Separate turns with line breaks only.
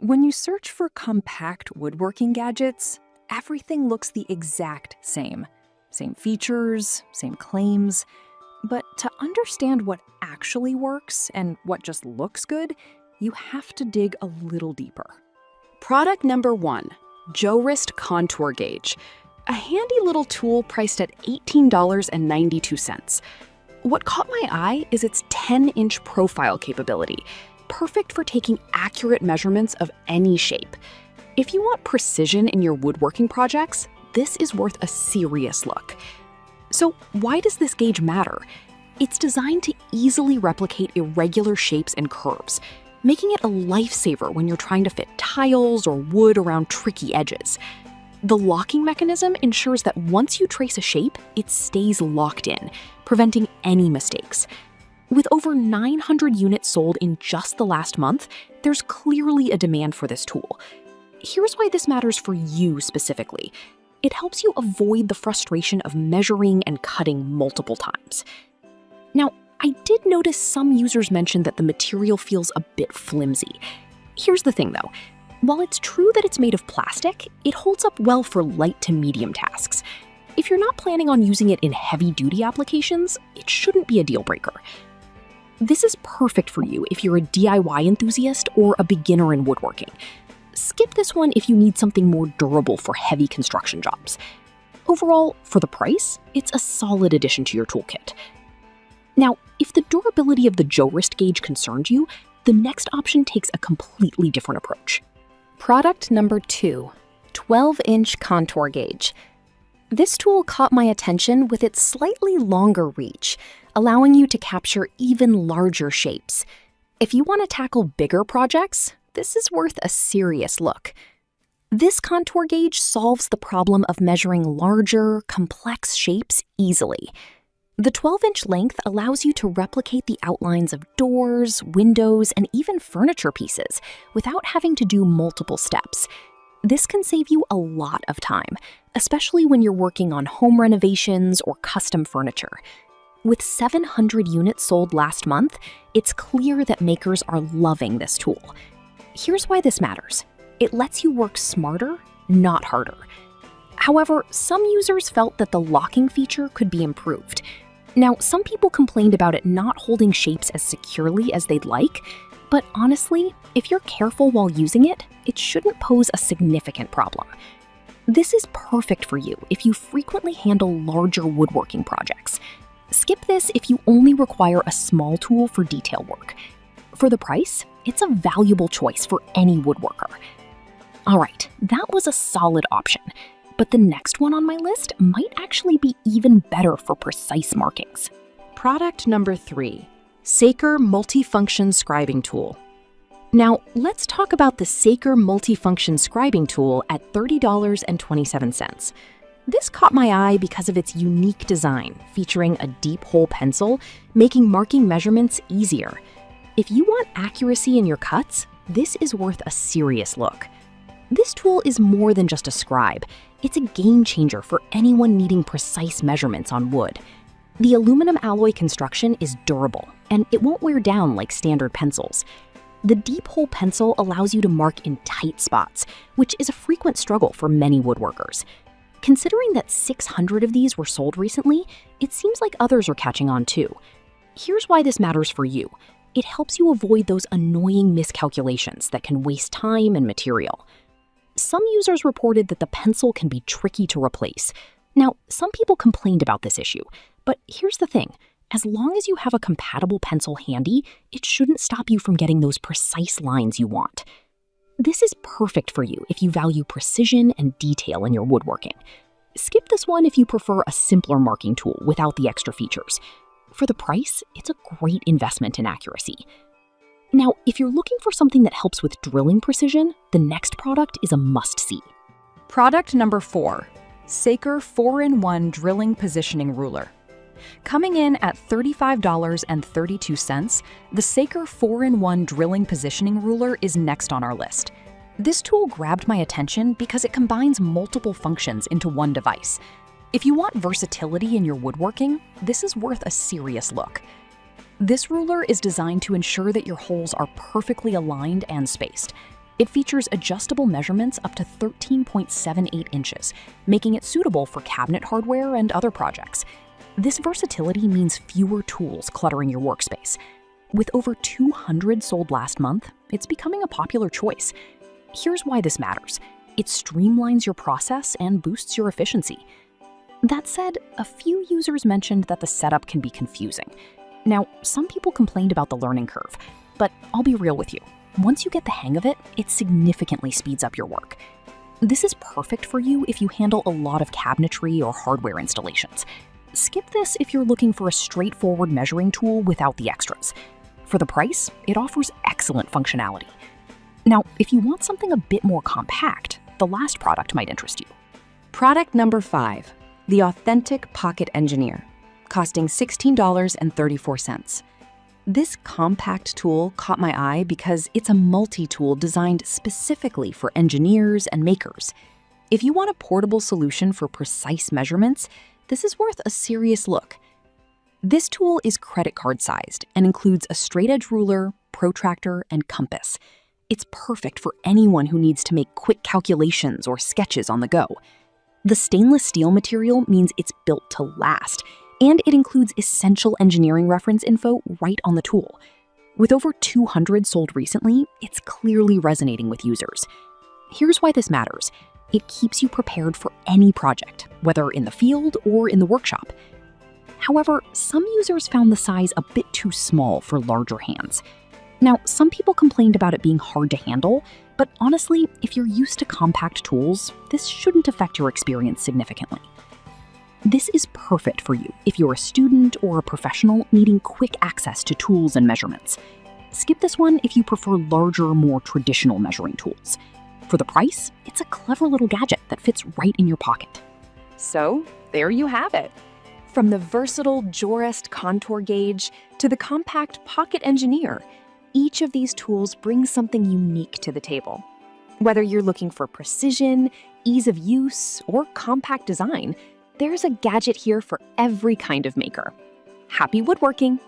When you search for compact woodworking gadgets, everything looks the exact same. Same features, same claims. But to understand what actually works and what just looks good, you have to dig a little deeper.
Product number 1, Jorest Contour Gauge. A handy little tool priced at $18.92. What caught my eye is its 10-inch profile capability, perfect for taking accurate measurements of any shape. If you want precision in your woodworking projects, this is worth a serious look. So why does this gauge matter? It's designed to easily replicate irregular shapes and curves, making it a lifesaver when you're trying to fit tiles or wood around tricky edges. The locking mechanism ensures that once you trace a shape, it stays locked in, preventing any mistakes. With over 900 units sold in just the last month, there's clearly a demand for this tool. Here's why this matters for you specifically. It helps you avoid the frustration of measuring and cutting multiple times. Now, I did notice some users mention that the material feels a bit flimsy. Here's the thing though. While it's true that it's made of plastic, it holds up well for light to medium tasks. If you're not planning on using it in heavy-duty applications, it shouldn't be a deal breaker. This is perfect for you if you're a DIY enthusiast or a beginner in woodworking. Skip this one if you need something more durable for heavy construction jobs. Overall, for the price, it's a solid addition to your toolkit. Now, if the durability of the Jorest gauge concerned you, the next option takes a completely different approach.
Product number 2, 12-inch contour gauge. This tool caught my attention with its slightly longer reach, allowing you to capture even larger shapes. If you want to tackle bigger projects, this is worth a serious look. This contour gauge solves the problem of measuring larger, complex shapes easily. The 12-inch length allows you to replicate the outlines of doors, windows, and even furniture pieces without having to do multiple steps. This can save you a lot of time, especially when you're working on home renovations or custom furniture. With 700 units sold last month, it's clear that makers are loving this tool. Here's why this matters. It lets you work smarter, not harder. However, some users felt that the locking feature could be improved. Now, some people complained about it not holding shapes as securely as they'd like, but honestly, if you're careful while using it, it shouldn't pose a significant problem. This is perfect for you if you frequently handle larger woodworking projects. Skip this if you only require a small tool for detail work. For the price, it's a valuable choice for any woodworker. All right, that was a solid option. But the next one on my list might actually be even better for precise markings.
Product number 3, Saker Multifunction Scribing Tool. Now, let's talk about the Saker Multifunction Scribing Tool at $30.27. This caught my eye because of its unique design, featuring a deep hole pencil, making marking measurements easier. If you want accuracy in your cuts, this is worth a serious look. This tool is more than just a scribe. It's a game changer for anyone needing precise measurements on wood. The aluminum alloy construction is durable, and it won't wear down like standard pencils. The deep hole pencil allows you to mark in tight spots, which is a frequent struggle for many woodworkers. Considering that 600 of these were sold recently, it seems like others are catching on too. Here's why this matters for you. It helps you avoid those annoying miscalculations that can waste time and material. Some users reported that the pencil can be tricky to replace. Now, some people complained about this issue, but here's the thing. As long as you have a compatible pencil handy, it shouldn't stop you from getting those precise lines you want. This is perfect for you if you value precision and detail in your woodworking. Skip this one if you prefer a simpler marking tool without the extra features. For the price, it's a great investment in accuracy. Now, if you're looking for something that helps with drilling precision, the next product is a must-see.
Product number 4, Saker 4-in-1 Drilling Positioning Ruler. Coming in at $35.32, the Saker 4-in-1 Drilling Positioning Ruler is next on our list. This tool grabbed my attention because it combines multiple functions into one device. If you want versatility in your woodworking, this is worth a serious look. This ruler is designed to ensure that your holes are perfectly aligned and spaced.
It features adjustable measurements up to 13.78 inches, making it suitable for cabinet hardware and other projects. This versatility means fewer tools cluttering your workspace. With over 200 sold last month, it's becoming a popular choice. Here's why this matters. It streamlines your process and boosts your efficiency. That said, a few users mentioned that the setup can be confusing. Now, some people complained about the learning curve, but I'll be real with you. Once you get the hang of it, it significantly speeds up your work. This is perfect for you if you handle a lot of cabinetry or hardware installations. Skip this if you're looking for a straightforward measuring tool without the extras. For the price, it offers excellent functionality. Now, if you want something a bit more compact, the last product might interest you.
Product number 5, the Authentic Pocket Engineer, costing $16.34. This compact tool caught my eye because it's a multi-tool designed specifically for engineers and makers. If you want a portable solution for precise measurements, this is worth a serious look. This tool is credit card sized and includes a straight edge ruler, protractor, and compass. It's perfect for anyone who needs to make quick calculations or sketches on the go. The stainless steel material means it's built to last, and it includes essential engineering reference info right on the tool. With over 200 sold recently, it's clearly resonating with users. Here's why this matters. It keeps you prepared for any project, whether in the field or in the workshop. However, some users found the size a bit too small for larger hands. Now, some people complained about it being hard to handle, but honestly, if you're used to compact tools, this shouldn't affect your experience significantly. This is perfect for you if you're a student or a professional needing quick access to tools and measurements. Skip this one if you prefer larger, more traditional measuring tools. For the price, it's a clever little gadget that fits right in your pocket.
So, there you have it. From the versatile Jorest contour gauge to the compact Pocket Engineer, each of these tools brings something unique to the table. Whether you're looking for precision, ease of use, or compact design, there's a gadget here for every kind of maker. Happy woodworking!